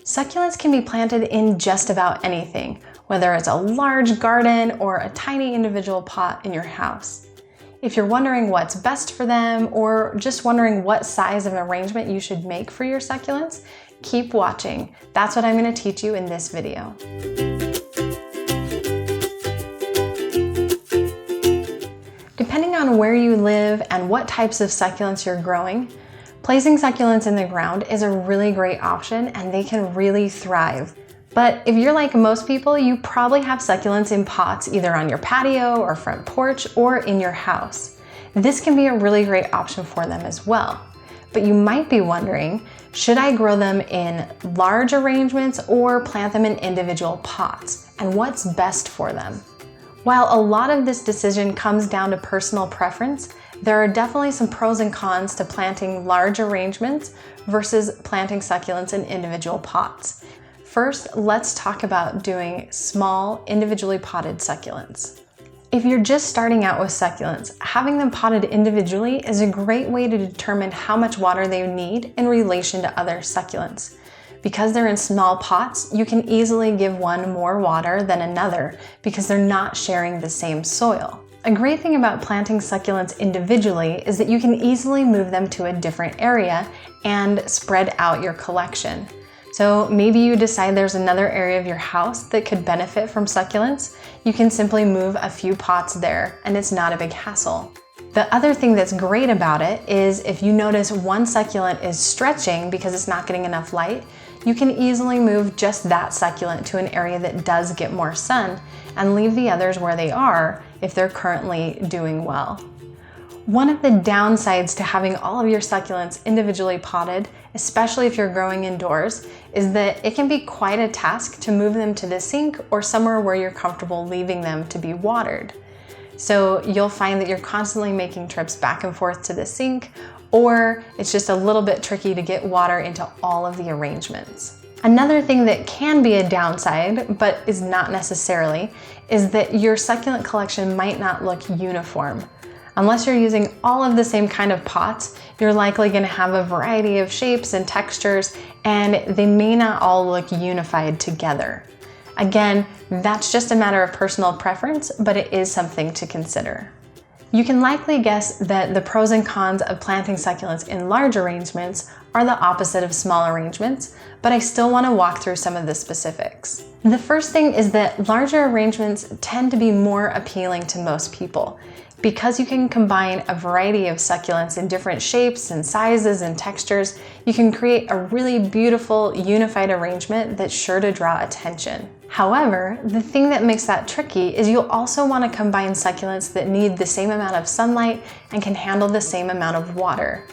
Succulents can be planted in just about anything, whether it's a large garden or a tiny individual pot in your house. If you're wondering what's best for them or just wondering what size of arrangement you should make for your succulents, keep watching. That's what I'm going to teach you in this video. Depending on where you live and what types of succulents you're growing, placing succulents in the ground is a really great option and they can really thrive. But if you're like most people, you probably have succulents in pots either on your patio or front porch or in your house. This can be a really great option for them as well. But you might be wondering, should I grow them in large arrangements or plant them in individual pots? And what's best for them? While a lot of this decision comes down to personal preference, there are definitely some pros and cons to planting large arrangements versus planting succulents in individual pots. First, let's talk about doing small, individually potted succulents. If you're just starting out with succulents, having them potted individually is a great way to determine how much water they need in relation to other succulents. Because they're in small pots, you can easily give one more water than another because they're not sharing the same soil. A great thing about planting succulents individually is that you can easily move them to a different area and spread out your collection. So maybe you decide there's another area of your house that could benefit from succulents. You can simply move a few pots there and it's not a big hassle. The other thing that's great about it is if you notice one succulent is stretching because it's not getting enough light, you can easily move just that succulent to an area that does get more sun and leave the others where they are if they're currently doing well. One of the downsides to having all of your succulents individually potted, especially if you're growing indoors, is that it can be quite a task to move them to the sink or somewhere where you're comfortable leaving them to be watered. So you'll find that you're constantly making trips back and forth to the sink, or it's just a little bit tricky to get water into all of the arrangements. Another thing that can be a downside, but is not necessarily, is that your succulent collection might not look uniform. Unless you're using all of the same kind of pots, you're likely going to have a variety of shapes and textures, and they may not all look unified together. Again, that's just a matter of personal preference, but it is something to consider. You can likely guess that the pros and cons of planting succulents in large arrangements are the opposite of small arrangements, but I still want to walk through some of the specifics. The first thing is that larger arrangements tend to be more appealing to most people. Because you can combine a variety of succulents in different shapes and sizes and textures, you can create a really beautiful, unified arrangement that's sure to draw attention. However, the thing that makes that tricky is you'll also want to combine succulents that need the same amount of sunlight and can handle the same amount of water.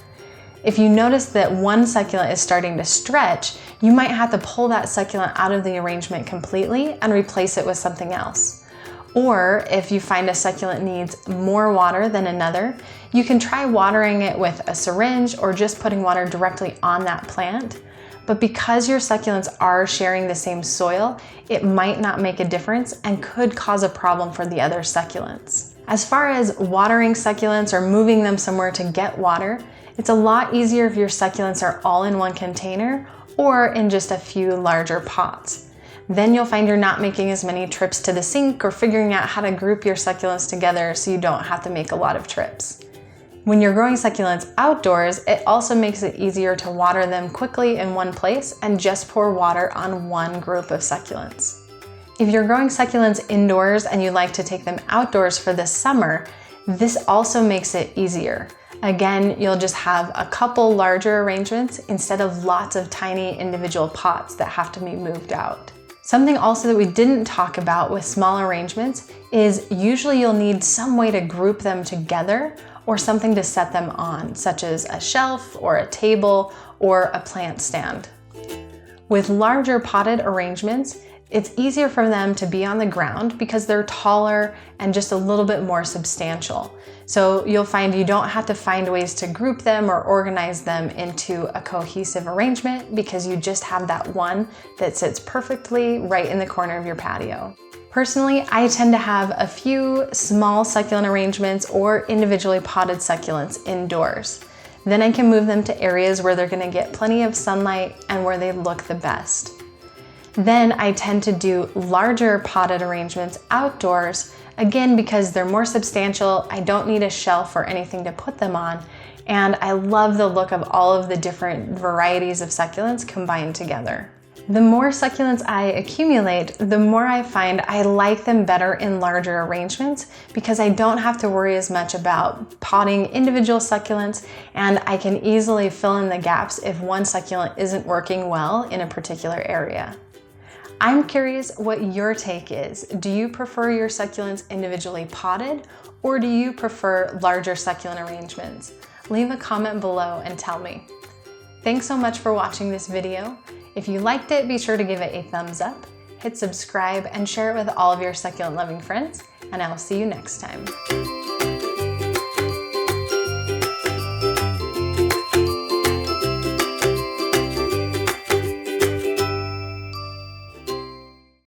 If you notice that one succulent is starting to stretch, you might have to pull that succulent out of the arrangement completely and replace it with something else. Or if you find a succulent needs more water than another, you can try watering it with a syringe or just putting water directly on that plant. But because your succulents are sharing the same soil, it might not make a difference and could cause a problem for the other succulents. As far as watering succulents or moving them somewhere to get water, it's a lot easier if your succulents are all in one container or in just a few larger pots. Then you'll find you're not making as many trips to the sink or figuring out how to group your succulents together so you don't have to make a lot of trips. When you're growing succulents outdoors, it also makes it easier to water them quickly in one place and just pour water on one group of succulents. If you're growing succulents indoors and you like to take them outdoors for the summer, this also makes it easier. Again, you'll just have a couple larger arrangements instead of lots of tiny individual pots that have to be moved out. Something also that we didn't talk about with small arrangements is usually you'll need some way to group them together or something to set them on, such as a shelf or a table or a plant stand. With larger potted arrangements, it's easier for them to be on the ground because they're taller and just a little bit more substantial. So you'll find you don't have to find ways to group them or organize them into a cohesive arrangement because you just have that one that sits perfectly right in the corner of your patio. Personally, I tend to have a few small succulent arrangements or individually potted succulents indoors. Then I can move them to areas where they're going to get plenty of sunlight and where they look the best. Then I tend to do larger potted arrangements outdoors, again because they're more substantial, I don't need a shelf or anything to put them on, and I love the look of all of the different varieties of succulents combined together. The more succulents I accumulate, the more I find I like them better in larger arrangements because I don't have to worry as much about potting individual succulents, and I can easily fill in the gaps if one succulent isn't working well in a particular area. I'm curious what your take is. Do you prefer your succulents individually potted, or do you prefer larger succulent arrangements? Leave a comment below and tell me. Thanks so much for watching this video. If you liked it, be sure to give it a thumbs up, hit subscribe, and share it with all of your succulent loving friends, and I will see you next time.